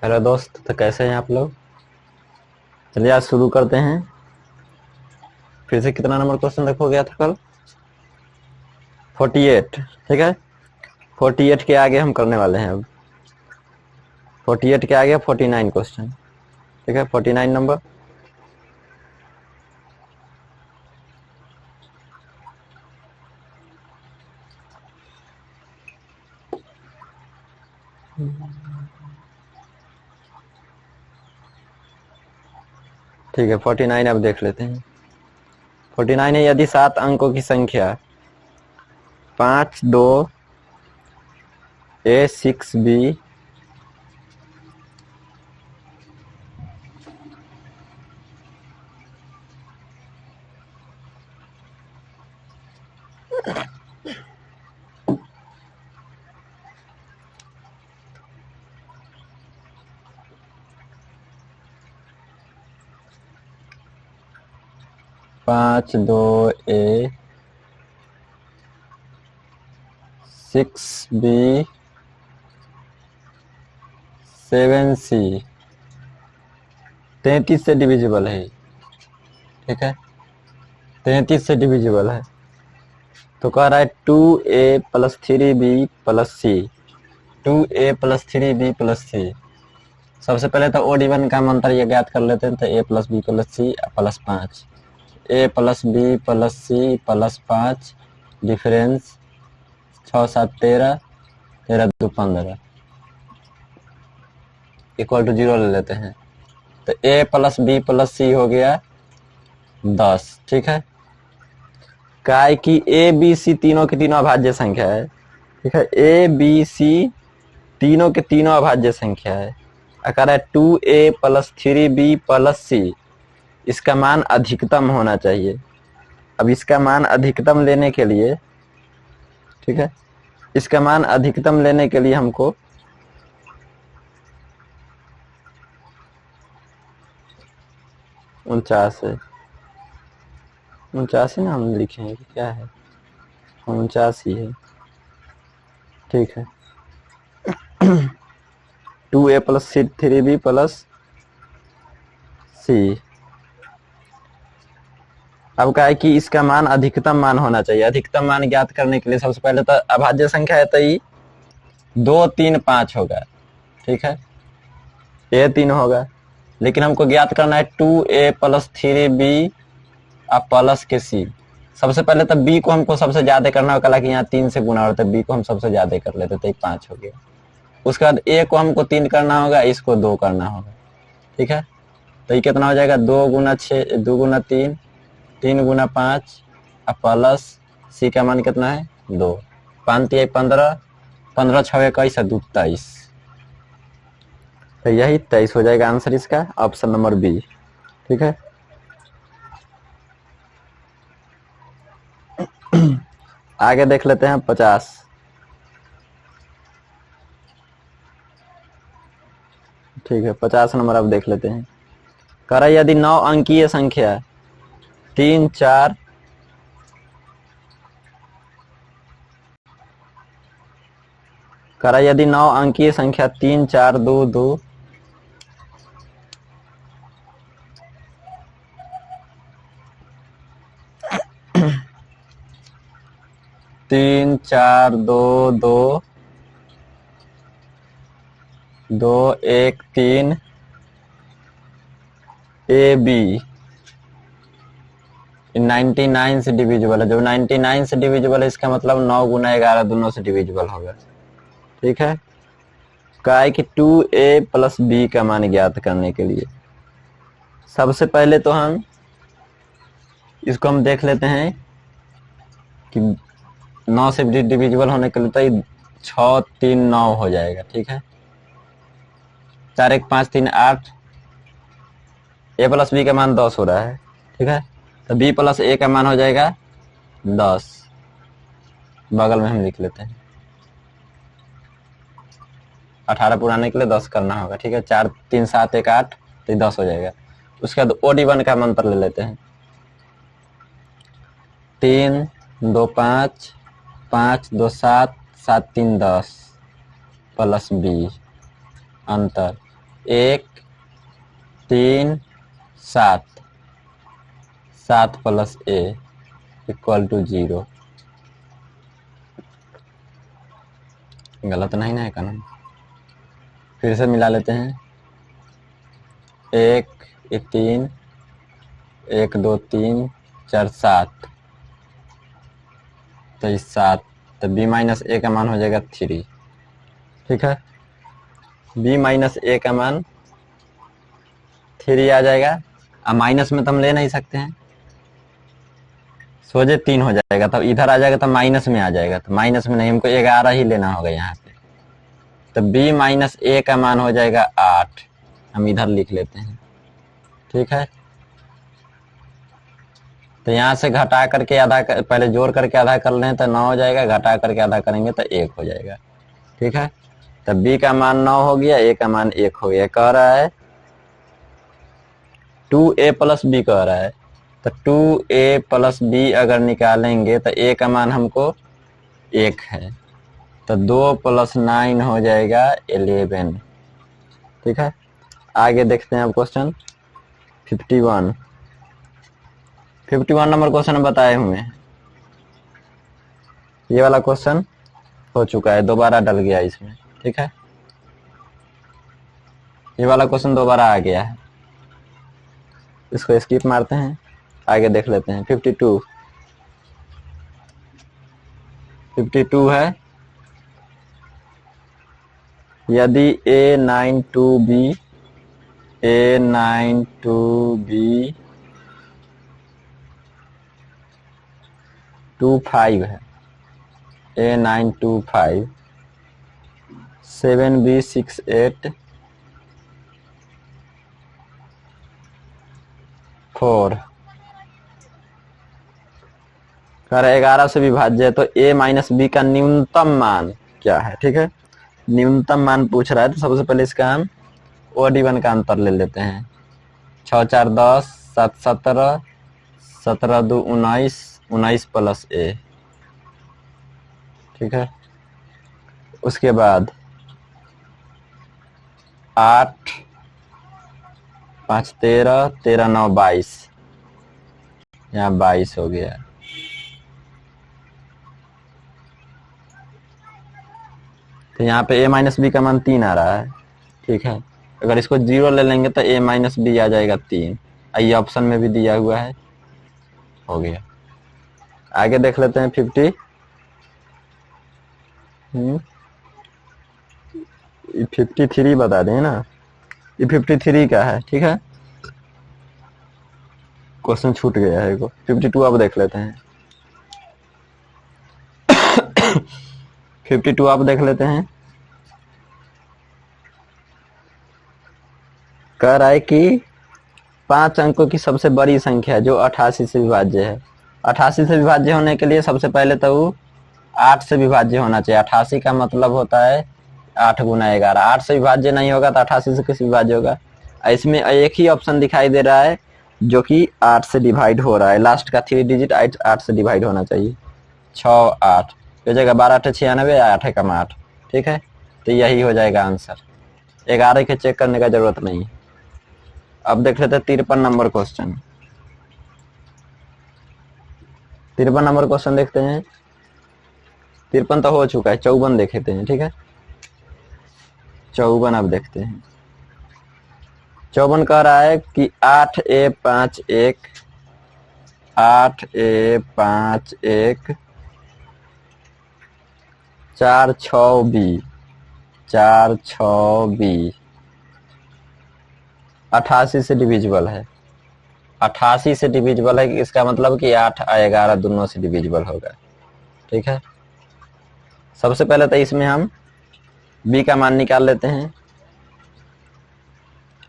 Hello दोस्त, तो कैसे हैं आप लोग। चलिए आज शुरू करते हैं। फिर से कितना नंबर क्वेश्चन देखो गया था कल। 48। ठीक है, 48 के आगे हम करने वाले हैं अब। 48 के आगे 49 क्वेश्चन। ठीक है, 49 नंबर। ठीक है, 49 अब देख लेते हैं। 49 है, यदि 7 अंकों की संख्या 5 2 A6B 5 2 A6B 7C 33 से डिविजिबल है। ठीक है, 33 से डिविजिबल है। तो कह रहा है 2A plus 3B plus C। 2A plus 3B plus C। सबसे पहले तो ओड इवन का मंत्र ये ज्ञात कर लेते हैं। तो A plus B plus C plus 5, A plus B plus C plus 5, difference 6 7 13, 13 2 15 equal to 0 ले लेते हैं। तो A plus B plus C हो गया 10। ठीक है, काय की A B C तीनों की तीनों अभाज्य संख्या है। ठीक है, A B C तीनों के तीनों अभाज्य संख्या है। अगर है 2A plus 3B plus C, इसका मान अधिकतम होना चाहिए। अब इसका मान अधिकतम लेने के लिए, ठीक है, इसका मान अधिकतम लेने के लिए हमको उनचास है। 49 ना हम लिखेंगे, क्या है, 49 ही है। ठीक है, 2A plus 3B plus C। अब क्या है कि इसका मान अधिकतम मान होना चाहिए। अधिकतम मान ज्ञात करने के लिए सबसे पहले तो अभाज्य संख्या है तो ये 2 3 5 होगा। ठीक है, ये 3 होगा, लेकिन हमको ज्ञात करना है 2A प्लस 3B प्लस के C। सबसे पहले तो B को हमको सबसे ज्यादा करना होगा कि यहाँ 3 से गुना होता है। B को हम सबसे ज्यादा कर लेते तो 5 हो गया। उसके बाद A को हमको 3 करना होगा, इसको 2 करना होगा। ठीक है, तो ये कितना हो जाएगा, 2 गुना 6, 2 गुना 3, 3 गुना 5 प्लस C का मान कितना है 2, 5 3 15, 15 6 21 2 23। तो यही 23 हो जाएगा आंसर इसका, ऑप्शन नंबर बी। ठीक है, आगे देख लेते हैं 50। ठीक है, 50 नंबर अब देख लेते हैं। कह रहा है यदि 9 अंकीय संख्या 3 4 कह रहा है यदि 9 अंकीय संख्या 3 4 2 2 3 4 2 2 2 1 3 AB 99 से डिविजिबल है। जब 99 से डिविजिबल है इसका मतलब 9 गुना 11 दोनों से डिविजिबल होगा। ठीक है, कहा है कि 2A प्लस B का मान ज्ञात करने के लिए सबसे पहले तो हम इसको हम देख लेते हैं कि 9 से डिविजिबल होने के लिए तो 6 3 9 हो जाएगा। ठीक है, 4 1 5 3 8, A प्लस B का मान 10 हो रहा है। ठीक है, तो B प्लस A का मान हो जाएगा 10। बगल में हम लिख लेते हैं, 18 पुराने के लिए 10 करना होगा। ठीक है, 4 3 7 1 8, तो 10 हो जाएगा। उसके बाद ओड इवन का मंत्र ले लेते हैं। 3 2 5 5 2 7 7 3 10 प्लस B अंतर 1 3 7, 7 प्लस a इक्वल टू 0। गलत नहीं ना है कानून? फिर से मिला लेते हैं। 1 3 1 2 3 4 7, तो इस 7, तो b माइनस a का मान हो जाएगा 3। ठीक है, b माइनस a का मान 3 आ जाएगा। अब माइनस में तो हम ले नहीं सकते हैं, सोचे 3 हो जाएगा, तब इधर आ जाएगा तो माइनस में आ जाएगा, तो माइनस में नहीं, हमको 11 ही लेना होगा यहाँ पे। तो b माइनस a का मान हो जाएगा 8, हम इधर लिख लेते हैं। ठीक है, तो यहाँ से घटा करके आधा पहले जोड़ करके आधा कर लें तो 9 हो जाएगा, घटा करके आधा करेंगे तो 1 हो जाएगा। ठीक है, तो b का मान 9 हो गया, a का मान 1 हो गया। कह रहा है 2a प्लस b कह रहा है, तो 2a प्लस b अगर निकालेंगे तो a का मान हमको 1 है, तो 2 प्लस 9 हो जाएगा 11। ठीक है, आगे देखते हैं अब क्वेश्चन 51 नंबर क्वेश्चन बताए हुए हैं। ये वाला क्वेश्चन हो चुका है, दोबारा डल गया इसमें। ठीक है, ये वाला क्वेश्चन दोबारा आ गया है, इसको स्किप मारते हैं, आगे देख लेते हैं। 52 है, यदि a9 2b 25 है, a9 25 7b 68 4 कर 11 से विभाज्य है, तो a माइनस बी का न्यूनतम मान क्या है। ठीक है, न्यूनतम मान पूछ रहा है, तो सबसे पहले इसका हम OD1 का अंतर ले लेते हैं। 6 4 10 7 17 17 2 19 19 प्लस a। ठीक है, उसके बाद 8 5 13 13 9 22, यहाँ 22 हो गया। तो यहाँ पे a माइनस बी का मान 3 आ रहा है। ठीक है, अगर इसको 0 ले लेंगे तो a माइनस बी आ जाएगा 3, ये ऑप्शन में भी दिया हुआ है, हो गया। आगे देख लेते हैं 53 बता दें ना, ये 53 का है। ठीक है, क्वेश्चन छूट गया है, 52 अब देख लेते हैं। 52 आप देख लेते हैं। कह रहा है कि 5 अंकों की सबसे बड़ी संख्या जो 88 से विभाज्य है। 88 से विभाज्य होने के लिए सबसे पहले तो वो 8 से विभाज्य होना चाहिए। 88 का मतलब होता है 8 गुना 11। 8 से विभाज्य नहीं होगा तो 88 से किस विभाज्य होगा। इसमें एक ही ऑप्शन दिखाई दे रहा है जो कि 8 से डिवाइड हो रहा है, लास्ट का 3 डिजिट 8 से डिवाइड होना चाहिए। 6 8 हो जाएगा, 12 8 96, 8 कम 8। ठीक है, तो यही हो जाएगा आंसर। 11 के चेक करने का जरूरत नहीं। अब देख लेते हैं 53 नंबर क्वेश्चन। 53 नंबर क्वेश्चन देखते हैं। 53 तो हो चुका है, 54 देखते हैं। ठीक है, 54 अब देखते हैं। 54 कह रहा है कि 8a 5 1 8a 5 1 4 6 b 4 6 b 88 से डिविजिबल है। 88 से डिविजिबल है, इसका मतलब कि 8 और 11 दोनों से डिविजिबल होगा। ठीक है, सबसे पहले तो इसमें हम b का मान निकाल लेते हैं।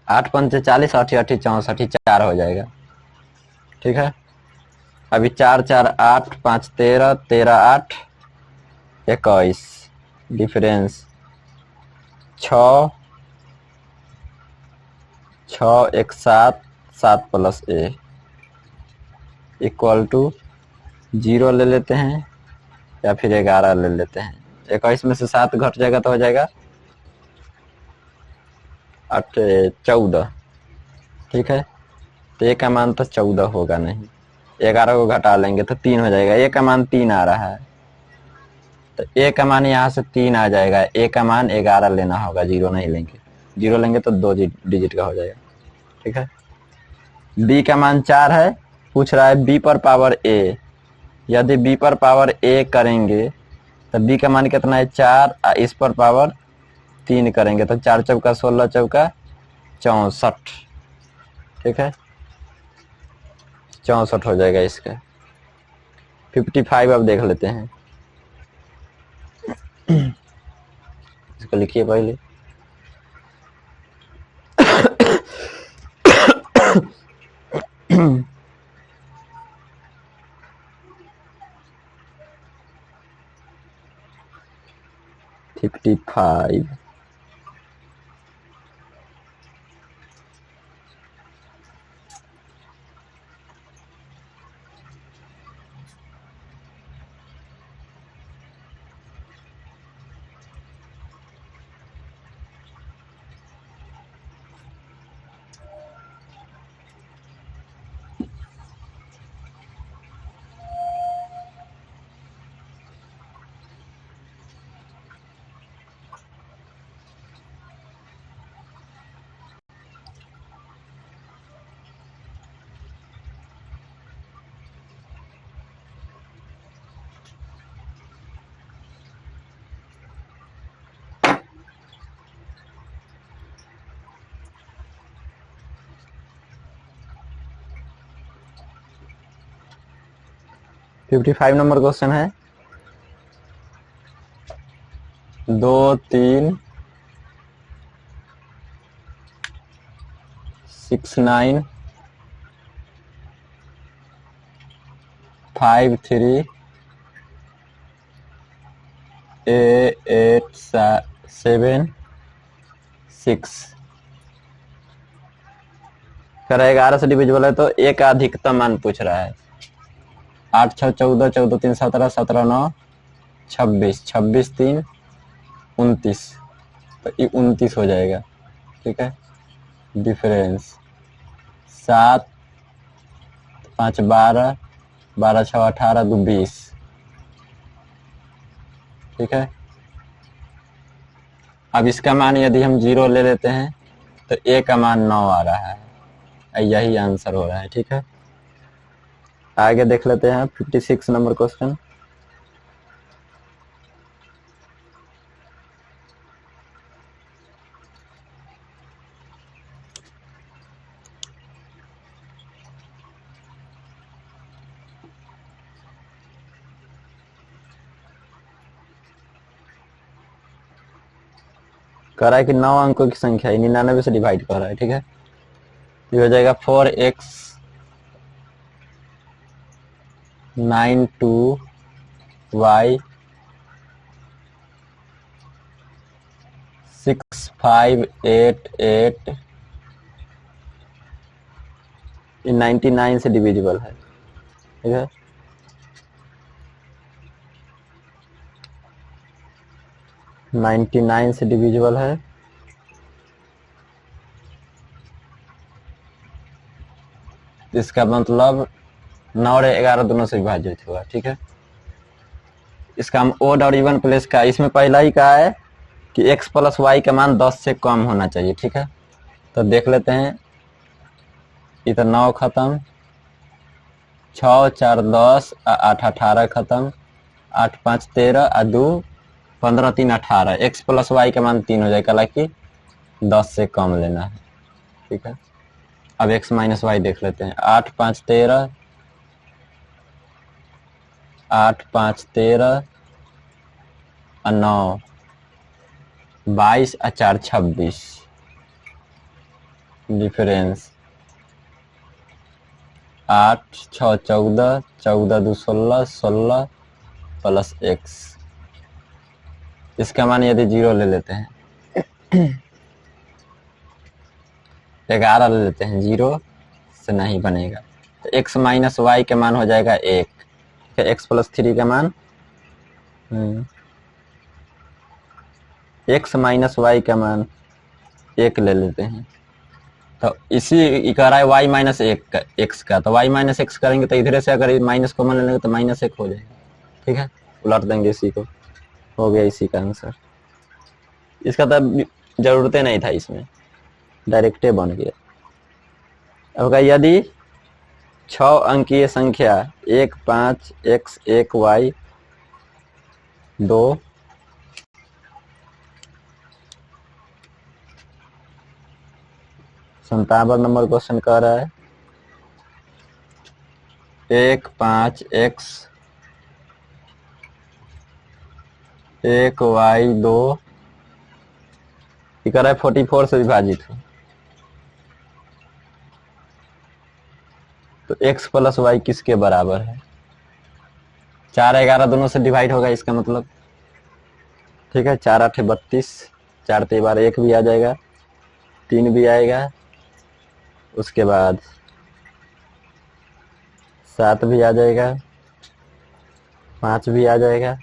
8 5 40 8 8 64 4 हो जाएगा। ठीक है, अभी 4 4 8 5 13 13 8 21 difference 6 6 1 7 7 plus a equal to 0 ले लेते हैं या फिर 11 ले लेते हैं। 21 में से 7 घट जाएगा तो हो जाएगा 14, ठीक है। तो ए का मान तो 14 होगा नहीं, 11 को घटा लेंगे तो 3 हो जाएगा। ए का मान 3 आ रहा है, तो ए का मान यहाँ से 3 आ जाएगा। ए का मान 11 लेना होगा, 0 नहीं लेंगे। 0 लेंगे तो 2 डिजिट का हो जाएगा, ठीक है। बी का मान 4 है, पूछ रहा है बी पर पावर ए। यदि बी पर पावर ए करेंगे तो बी का मान कितना है 4, इस पर पावर 3 करेंगे तो 4 चौका 16, चौका 64, ठीक है। 64 हो जाएगा इसका। 55 अब देख लेते हैं, इसको लिखिए पहले। Fifty five, fifty five number question है। 2 3 6 9 5 3 8 7 6 कर 11 से डिविजिबल है, तो ए का अधिकतम मान पूछ रहा है। 8 6 14, 14 3 17, 17 9 26, 26 3 29, तो ये 29 हो जाएगा, ठीक है। डिफरेंस 7 5 12, 12 6 18, 2 20, ठीक है। अब इसका मान यदि हम 0 ले लेते हैं तो ए का मान 9 आ रहा है, यही आंसर हो रहा है, ठीक है। आगे देख लेते हैं 56 नंबर क्वेश्चन। कह रहा है कि 9 अंकों की संख्या 99 से डिवाइड कर रहा है, ठीक है। ये हो जाएगा 4x 9 2 y 6 5 8 8, 99 से डिविजिबल है, ठीक है। नाइन्टी नाइन से डिविजिबल है, इसका मतलब 9 और 11 दोनों से विभाजित होगा, ठीक है। इसका हम ओड और इवन प्लेस का, इसमें पहला ही कहा है कि x प्लस वाई का मान 10 से कम होना चाहिए, ठीक है। तो देख लेते हैं, इधर 9 खत्म, 6 4 10, 8 18 खत्म, 8 5 13, 2 15 3 18, x प्लस वाई का मान 3 हो जाएगा, हालांकि 10 से कम लेना है, ठीक है। अब x माइनस वाई देख लेते हैं। 8 5 13, 8 5 13 और 9 22 और 4 26, डिफरेंस 8 6 14, 14 2 16, 16 प्लस x। इसका मान यदि 0 ले लेते हैं, 11 ले लेते हैं, 0 से नहीं बनेगा, तो x माइनस वाई का मान हो जाएगा 1, x प्लस 3 का मान, x माइनस वाई का मान 1 ले लेते हैं। तो इसी कर रहा है y माइनस एक्स का, तो y माइनस एक्स करेंगे तो इधर से अगर माइनस कॉमन ले लेंगे तो -1 हो जाएगा। ठीक है, उलट देंगे इसी को, हो गया इसी का आंसर। इसका तो जरूरत नहीं था, इसमें डायरेक्टे बन गया। अब यदि 6 अंकीय संख्या 1 5 x 1 y 2 57 नंबर क्वेश्चन कह रहा है 1 5 x 1 y 2 कह रहा है 44 से विभाजित हो, तो x प्लस वाई किसके बराबर है? 4 11 दोनों से डिवाइड होगा इसका मतलब। ठीक है, 4 8 32, 4 12 1 भी आ जाएगा, 3 भी आएगा, उसके बाद 7 भी आ जाएगा, 5 भी आ जाएगा,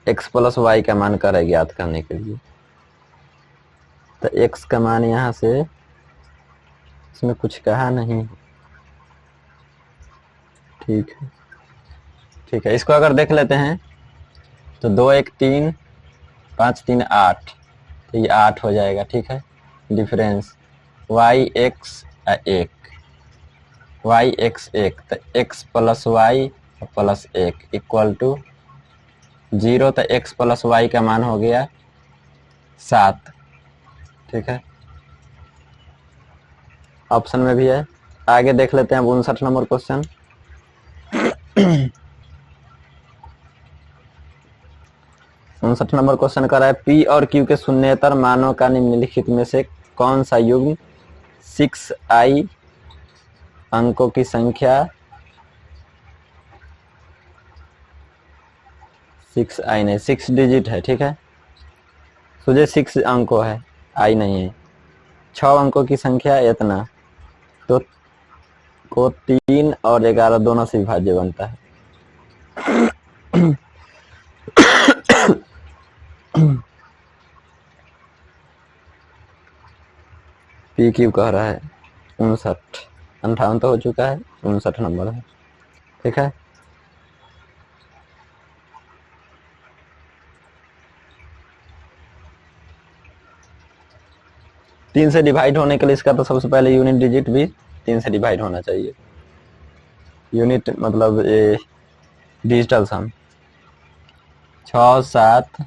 x प्लस वाई का मान कर है ज्ञात करने के लिए। तो x का मान यहाँ से, इसमें कुछ कहा नहीं। ठीक है, ठीक है, इसको अगर देख लेते हैं तो 2 1 3 5 3 8, तो ये 8 हो जाएगा। ठीक है, difference y x 1 y x 1, तो x plus y plus 1 equal to 0, तो x प्लस वाई का मान हो गया 7। ठीक है, ऑप्शन में भी है। आगे देख लेते हैं 59 नंबर क्वेश्चन। 59 नंबर क्वेश्चन कर रहा है P और Q के शून्येतर मानों का निम्नलिखित में से कौन सा युग्म 6i अंकों की संख्या 6i नहीं 6 डिजिट है। ठीक है, तुझे 6 अंकों है, आई नहीं है। 6 अंकों की संख्या इतना, तो को 3 और 11 दोनों से विभाज्य बनता है। पी क्यू कह रहा है 59, 58 तो हो चुका है, 59 नंबर है। ठीक है, तीन से डिवाइड होने के लिए इसका तो सबसे पहले यूनिट डिजिट भी 3 से डिवाइड होना चाहिए। यूनिट मतलब ये डिजिटल सम 6 7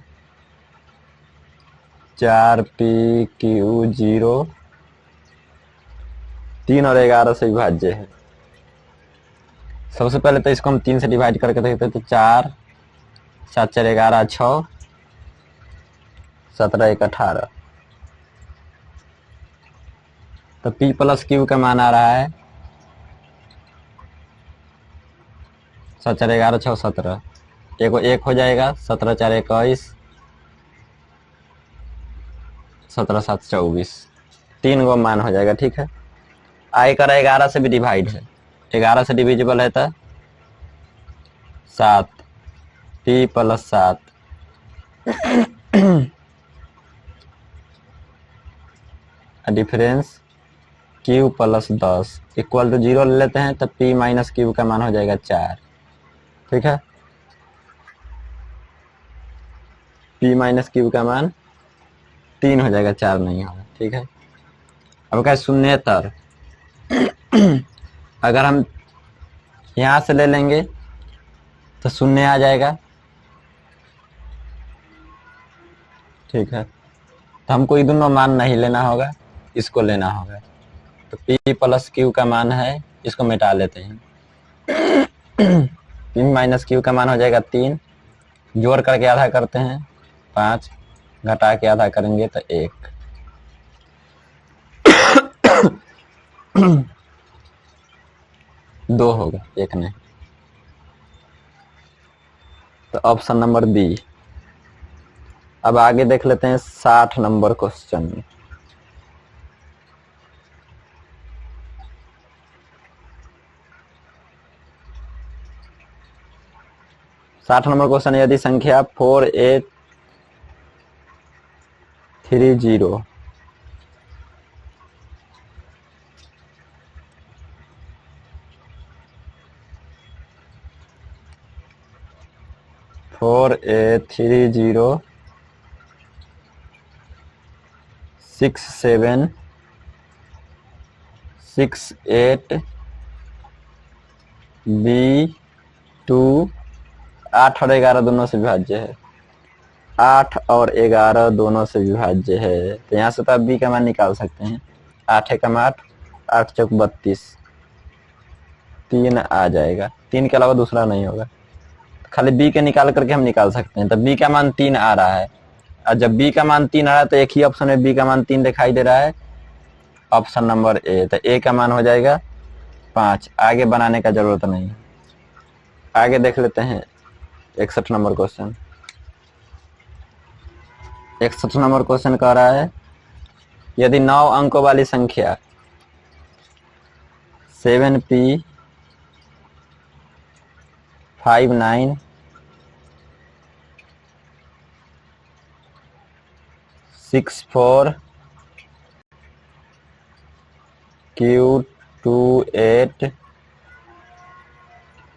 4 पी क्यू 0 3 और 11 से विभाज्य है। सबसे पहले तो इसको हम 3 से डिवाइड करके देखते हैं, तो 4 7 4 11 6 17 1 18, तो P प्लस क्यू का मान आ रहा है 7 4 11 6 17, एक हो जाएगा, 17 4 21 17 7 24, 3 गो मान हो जाएगा। ठीक है, आई कर 11 से भी डिवाइड है, 11 से डिविजिबल है तो 7 P plus 7 difference Q plus 10 equal to 0 ले लेते हैं, तो P माइनस क्यू का मान हो जाएगा 4। ठीक है, P माइनस क्यू का मान 3 हो जाएगा, 4 नहीं होगा। ठीक है, अब क्या शून्येतर, अगर हम यहां से ले लेंगे तो शून्य आ जाएगा। ठीक है, तो हमको ये दोनों मान नहीं लेना होगा, इसको लेना होगा। तो P प्लस क्यू का मान है, इसको मिटा लेते हैं। P माइनस क्यू का मान हो जाएगा 3, जोड़ करके आधा करते हैं 5, घटा के आधा करेंगे तो 1। दो होगा, एक नहीं। तो ऑप्शन नंबर बी। अब आगे देख लेते हैं 60 नंबर क्वेश्चन। 60 नंबर क्वेश्चन, यदि संख्या 4830 4830 6768 B2 8 और 11 दोनों से विभाज्य है। 8 और 11 दोनों से विभाज्य है, तो यहाँ से तो आप बी का मान निकाल सकते हैं। 8 एकम 8, 8 चौक 32, 3 आ जाएगा। 3 के अलावा दूसरा नहीं होगा, खाली बी के निकाल करके हम निकाल सकते हैं। तो बी का मान 3 आ रहा है, और जब बी का मान 3 आ रहा है तो एक ही ऑप्शन में बी का मान 3 दिखाई दे रहा है, ऑप्शन नंबर ए। तो ए का मान हो जाएगा 5। आगे बनाने का जरूरत नहीं। आगे देख लेते हैं 61 नंबर क्वेश्चन। 61 नंबर क्वेश्चन कह रहा है, यदि 9 अंकों वाली संख्या 7p 59 64 Q28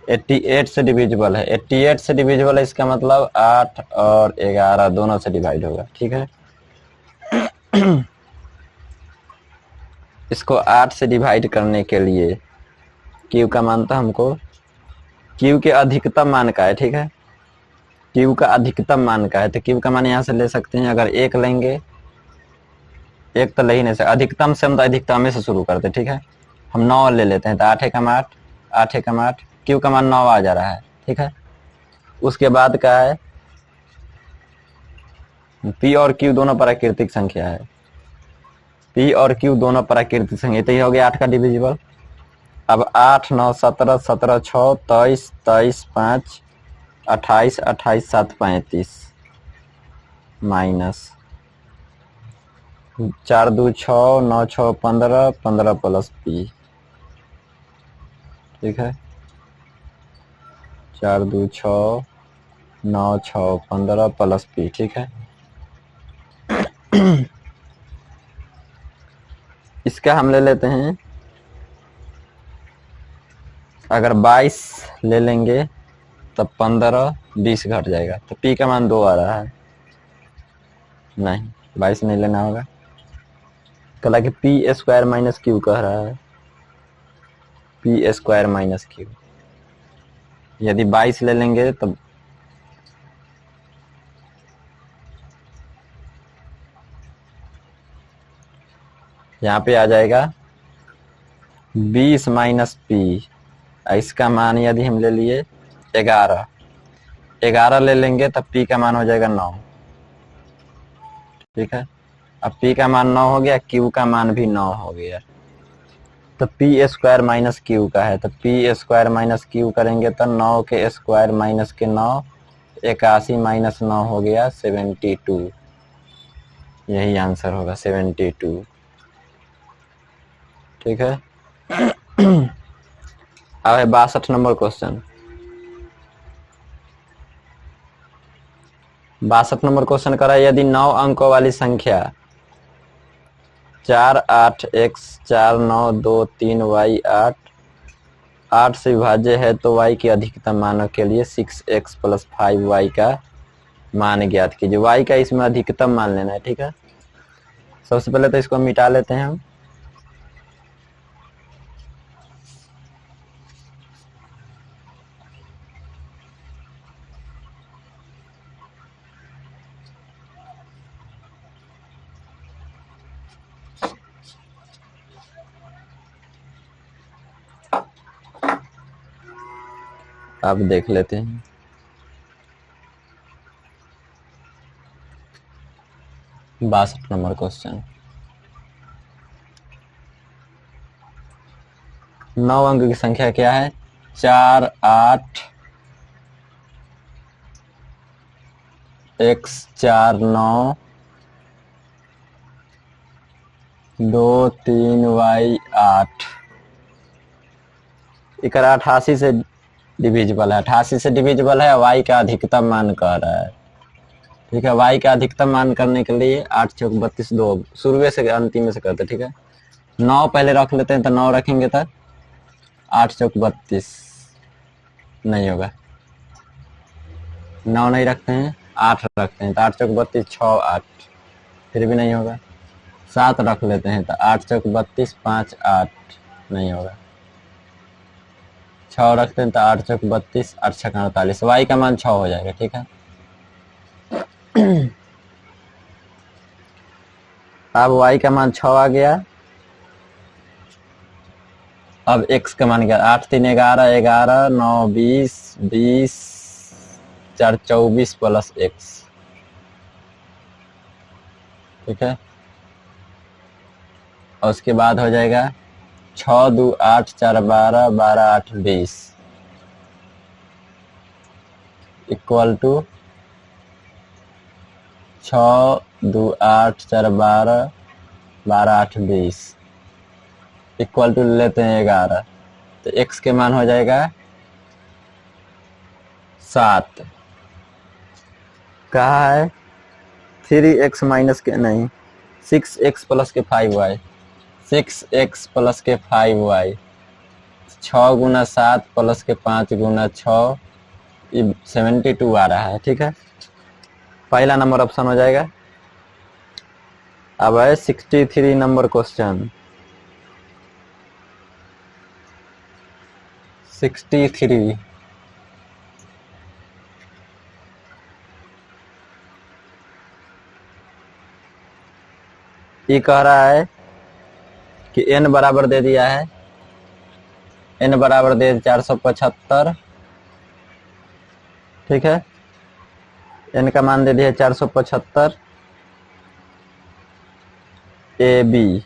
88 से डिविजिबल है। 88 से डिविजिबल है, इसका मतलब 8 और 11 दोनों से डिवाइड होगा। ठीक है, इसको 8 से डिवाइड करने के लिए Q का मान तो हमको Q के अधिकतम मान का है। ठीक है, Q का अधिकतम मान का है, तो Q का मान यहाँ से ले सकते हैं। अगर 1 लेंगे, 1 तो ले ही नहीं सकते, अधिकतम से हम तो अधिकतम से शुरू करते। ठीक है, हम 9 ले लेते हैं, तो 8 एकम 8, 8 एकम 8, Q का मान 9 आ जा रहा है। ठीक है, उसके बाद का है P और Q दोनों प्राकृतिक संख्या है। P और Q दोनों प्राकृतिक संख्या, तो ये हो गया 8 का डिविजिबल। अब 8 9 17, 17 6 23, 23 5 28, 28 7 35 माइनस 4 2 6 9 6 15, 15 प्लस P। ठीक है, 4 2 6 9 6 15 प्लस P। ठीक है, इसका हम ले लेते हैं। अगर 22 ले लेंगे तब 15 20 घट जाएगा, तो P का मान 2 आ रहा है। नहीं, 22 नहीं लेना होगा, कला कि P स्क्वायर माइनस Q कह रहा है। P स्क्वायर माइनस Q, यदि 22 ले लेंगे तब यहाँ पे आ जाएगा 20 माइनस P। इसका मान यदि हम ले लिए 11, 11 ले लेंगे तब P का मान हो जाएगा 9। ठीक है, अब P का मान 9 हो गया, Q का मान भी 9 हो गया, तो P स्क्वायर माइनस Q का है। तो P स्क्वायर माइनस Q करेंगे तो 9 के स्क्वायर माइनस के 9, 81 माइनस 9 हो गया 72। यही आंसर होगा 72। ठीक है, अब है 62 नंबर क्वेश्चन। 62 नंबर क्वेश्चन करा, यदि 9 अंकों वाली संख्या 4 8 x 4 9 2 3 y 8 से विभाज्य है, तो y के अधिकतम मानों के लिए 6x प्लस 5y का मान ज्ञात कीजिए। y का इसमें अधिकतम मान लेना है। ठीक है, सबसे पहले तो इसको मिटा लेते हैं हम। अब देख लेते हैं। बासठ नंबर क्वेश्चन, 9 अंक की संख्या क्या है? 4 8 x 4 9 2 3 y 8। 88 से डिविजिबल है, 88 से डिविजिबल है, y का अधिकतम मान कह रहा है। ठीक है, y का अधिकतम मान करने के लिए 8 चौक 32 2 शुरू से अंतिम से करते। ठीक है, 9 पहले रख लेते हैं, तो 9 रखेंगे तो 8 चौक 32 नहीं होगा, 9 नहीं रखते हैं, 8 रखते हैं तो 8 चौक 32 6 8 फिर भी नहीं होगा। 7 रख लेते हैं तो 8 चौक 32 5 8 नहीं होगा। 6 रखते हैं तो 8 चौक 32 8 छक्का 48, y का मान 6 हो जाएगा। ठीक है, अब y का मान 6 आ गया। अब x का मान क्या, 8 3 11 11 9 20 20 4 24 प्लस x। ठीक है, और उसके बाद हो जाएगा 6 2 8 4 12 12 8 20 इक्वल टू 6 2 8 4 12 12 8 20 इक्वल टू लेते हैं 11, तो x के मान हो जाएगा 7। कहा है 3x माइनस के नहीं 6x प्लस के 5y, 6x प्लस के 5y, 6 गुना 7 प्लस के 5 गुना 6 72 आ रहा है। ठीक है, पहला नंबर ऑप्शन हो जाएगा। अब है 63 नंबर क्वेश्चन। 63 ये कह रहा है कि n बराबर दे दिया है, n बराबर दे 475। ठीक है, n का मान दे दिया 475 ए बी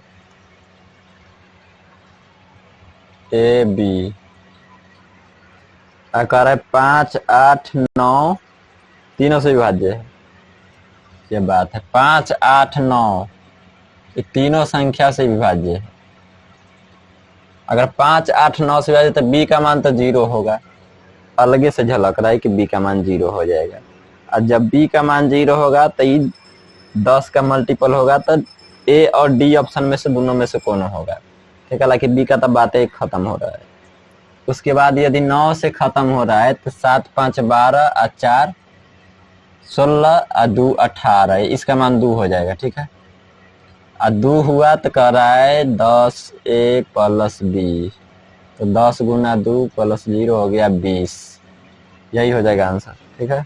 कह रहा है 5 8 9 तीनों से विभाज्य है। ये बात है, 5 8 9 ये तीनों संख्या से विभाज्य है। अगर 5 8 9 से विभाज्य तो b का मान तो 0 होगा, अलगे से झलक रहा है कि b का मान 0 हो जाएगा। और जब b का मान 0 होगा तो ये 10 का मल्टीपल होगा, तो a और d ऑप्शन में से दोनों में से कौन होगा। ठीक है, हालांकि b का तो बातें खत्म हो रहा है। उसके बाद यदि 9 से खत्म हो रहा है तो 7 5 12 और 4 16 और 2 18, इसका मान 2 हो जाएगा। ठीक है, और 2 हुआ तो कह रहा है 10 a प्लस b, तो 10 गुना 2 प्लस 0 हो गया 20, यही हो जाएगा आंसर। ठीक है,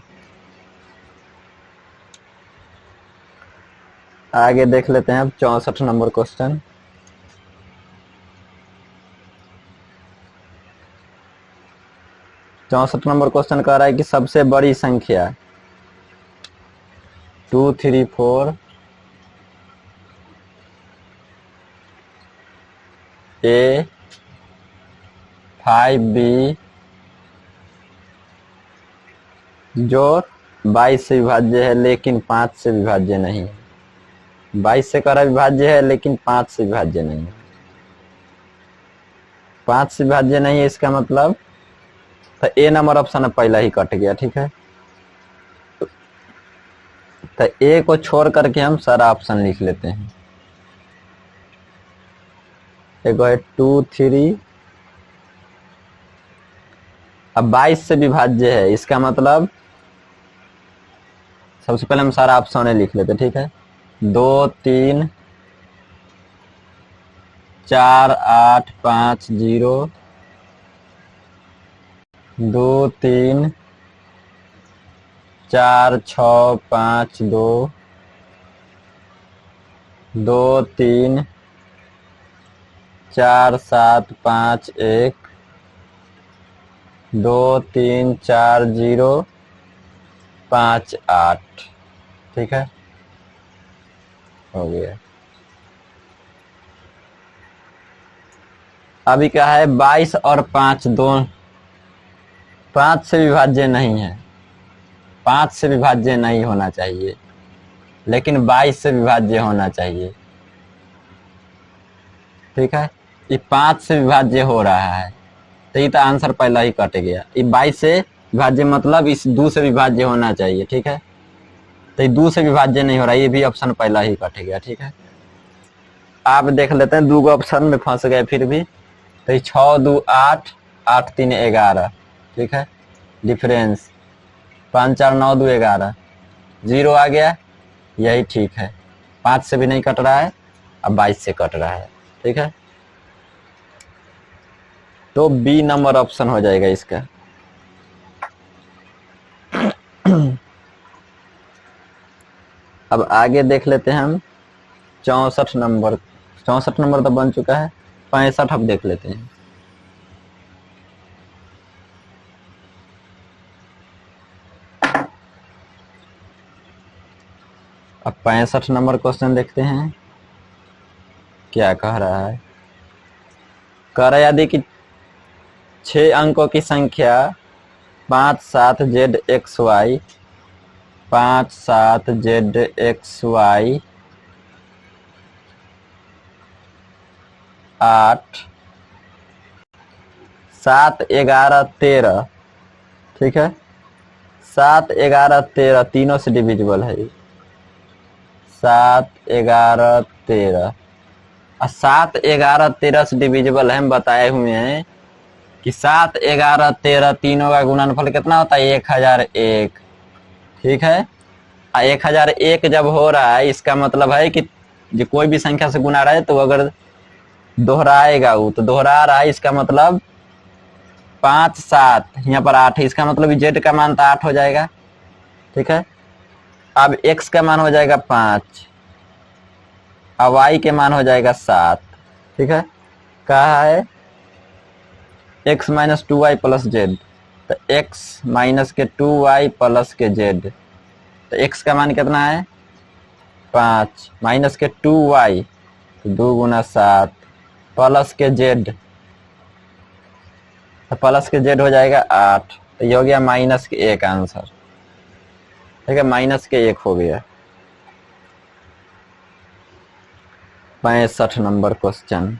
आगे देख लेते हैं अब 64 नंबर क्वेश्चन। चौसठ नंबर क्वेश्चन कह रहा है कि सबसे बड़ी संख्या 2 3 4 a 5 b जो 22 से विभाज्य है लेकिन 5 से विभाज्य नहीं है। 22 से कह रहा विभाज्य है लेकिन 5 से विभाज्य नहीं है। 5 से विभाज्य नहीं है, इसका मतलब तो ए नंबर ऑप्शन पहला ही कट गया। ठीक है, तो ए को छोड़ करके हम सारा ऑप्शन लिख लेते हैं। एक है 2 3, अब 22 से विभाज्य है, इसका मतलब सबसे पहले हम सारा ऑप्शन लिख लेते। ठीक है, 2 3 4 8 5 0 2 3 4 6 5 2 2 3 4 7 5 1 2 3 4 0 5 8। ठीक है, हो गया। अभी क्या है 22 और 5 दो 5 से विभाज्य नहीं है, 5 से विभाज्य नहीं होना चाहिए, लेकिन 22 से विभाज्य होना चाहिए। ठीक है, ये 5 से विभाज्य हो रहा है, तो ये तो आंसर पहला ही कट गया। ये 22 से विभाज्य मतलब इस 2 से विभाज्य होना चाहिए, ठीक है। तो ये 2 से विभाज्य नहीं हो रहा, ये भी ऑप्शन पहला ही कट गया, ठीक है। आप देख लेते हैं, 2 ऑप्शन में फंस गए फिर भी। तो 6 2 8, 8 3 11, ठीक है। डिफरेंस 5 4 9 2 11, 0 आ गया, यही ठीक है। 5 से भी नहीं कट रहा है, अब 22 से कट रहा है, ठीक है। तो बी नंबर ऑप्शन हो जाएगा इसका। अब आगे देख लेते हैं हम 64 नंबर। 64 नंबर तो बन चुका है, 65 अब देख लेते हैं। अब 65 नंबर क्वेश्चन देखते हैं क्या कह रहा है। कह रहा है यदि कि 6 अंकों की संख्या 5 7 ZXY 5 7 ZXY 8 7 11 13, ठीक है। 7 11 13 तीनों से डिविजिबल है। 7 11 13 और 7 11 13 से डिविजिबल है। हम बताए हुए हैं कि 7 11 13 तीनों का गुणनफल कितना होता है, 1001, ठीक है। 1001 जब हो रहा है, इसका मतलब है कि जो कोई भी संख्या से गुना रहा है तो अगर दोहराएगा वो तो दोहरा रहा है, इसका मतलब 5 7 यहाँ पर 8 है, इसका मतलब जेड का मान तो 8 हो जाएगा, ठीक है। अब x का मान हो जाएगा 5 और y के मान हो जाएगा 7, ठीक है। कहा है x minus 2y plus Z, तो x माइनस के 2y प्लस के जेड, तो x का मान कितना है 5 माइनस के 2y, तो 2 गुना 7 प्लस के जेड, तो प्लस के जेड हो जाएगा 8, तो ये हो गया माइनस के 1 आंसर, ठीक है। माइनस के 1 हो गया। 65 नंबर क्वेश्चन।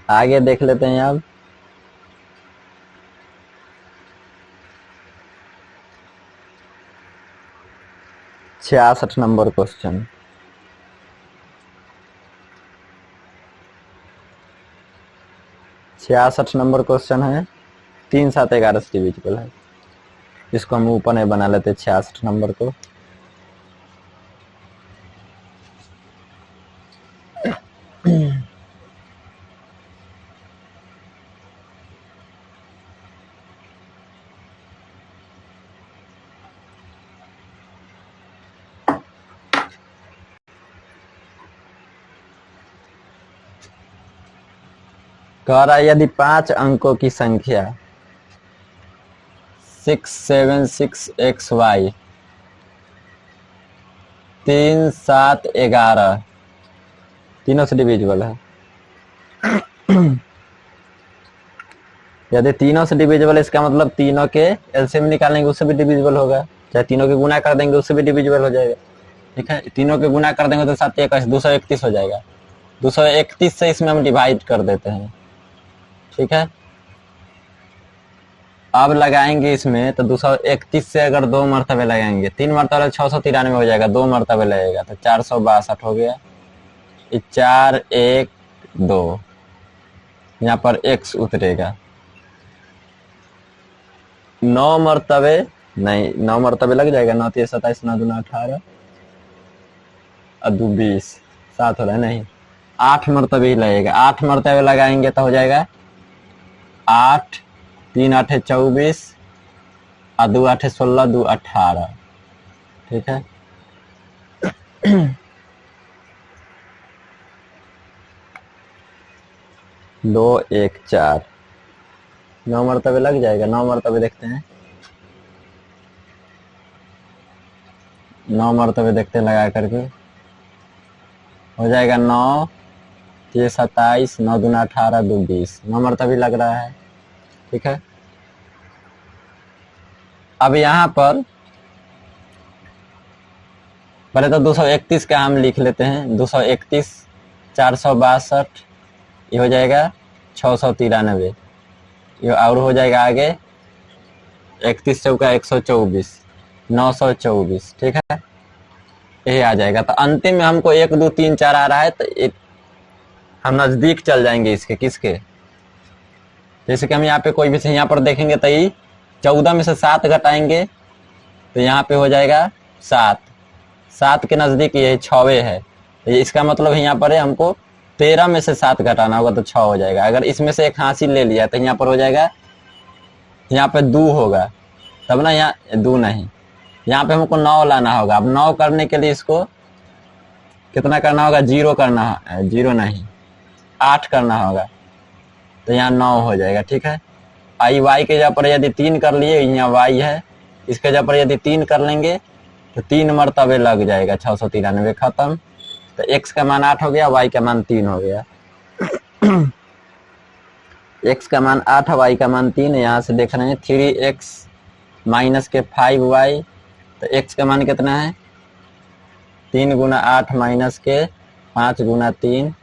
आगे देख लेते हैं अब। छियासठ नंबर क्वेश्चन। छियासठ नंबर क्वेश्चन है, 3 7 11 से डिविजिबल है। इसको हम ऊपर नहीं बना लेते 66 नंबर को। कह रहा है यदि 5 अंकों की संख्या 676XY 3 7 11 तीनों से डिविजिबल है। यदि तीनों से डिविजिबल है, इसका मतलब तीनों के एलसीएम निकालेंगे उससे भी डिविजिबल होगा, चाहे तीनों के गुना कर देंगे उससे भी डिविजिबल हो जाएगा, ठीक है। तीनों के गुना कर देंगे तो 7 1 231 हो जाएगा। 231 से इसमें हम डिवाइड कर देते हैं, ठीक है। अब लगाएंगे इसमें तो 231 से अगर 2 मरतबे लगाएंगे, 3 मरतबे 693 हो जाएगा, 2 मरतबे लगेगा तो 462 हो गया। 4 1 2 यहाँ पर x उतरेगा। 9 मरतबे नहीं, 9 मरतबे लग जाएगा। 9 3 27 9 2 18 और 2 20 7 हो रहा है, नहीं 8 मरतबे ही लगेगा। 8 मरतबे लगाएंगे तो हो जाएगा 8 3 8 24 और 2 8 16 2 18, ठीक है। 2 1 4 9 मरतबे लग जाएगा। 9 मरतबे देखते हैं, 9 मरतबे देखते हैं लगा करके हो जाएगा। 9 3 27 9 2 18 2 20 9 मरतबे लग रहा है, ठीक है। अब यहाँ पर पहले तो 231 का हम लिख लेते हैं। 231 462 ये हो जाएगा 693, ये और हो जाएगा आगे 31 चौका 124, 924, ठीक है, यही आ जाएगा। तो अंतिम में हमको 1 2 3 4 आ रहा है, तो हम नजदीक चल जाएंगे इसके, किसके, जैसे कि हम यहाँ पे कोई भी यहाँ पर देखेंगे तो ये 14 में से 7 घटाएंगे तो यहाँ पे हो जाएगा 7, 7 के नजदीक ये 6 है, तो इसका मतलब यहाँ पर है हमको 13 में से 7 घटाना होगा तो 6 हो जाएगा। अगर इसमें से एक हासिल ले लिया तो यहाँ पर हो जाएगा, यहाँ पे 2 होगा, तब ना, यहाँ 2 नहीं, यहाँ पे हमको 9 लाना होगा। अब 9 करने के लिए इसको कितना करना होगा, 0 करना है, 0 नहीं 8 करना होगा, तो यहाँ 9 हो जाएगा, ठीक है। आई वाई के जगह पर यदि 3 कर लिए, यहाँ वाई है, इसके जगह पर यदि 3 कर लेंगे तो 3 मरतबे लग जाएगा, 693 खत्म। तो x का मान 8 हो गया, y का मान 3 हो गया। x का मान 8 है, y का मान 3 है। यहाँ से देख रहे हैं 3x माइनस के 5y, तो x का मान कितना है, 3 गुना 8 माइनस के 5 गुना 3,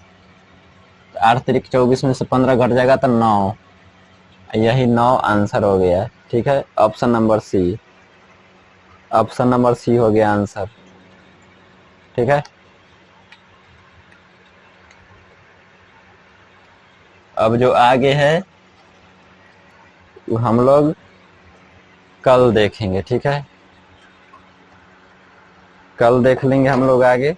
8 3 24 में से 15 घट जाएगा तो 9, यही 9 आंसर हो गया, ठीक है। Option number C, option number C हो गया आंसर, ठीक है। अब जो आगे है वो हम लोग कल देखेंगे, ठीक है, कल देख लेंगे हम लोग आगे।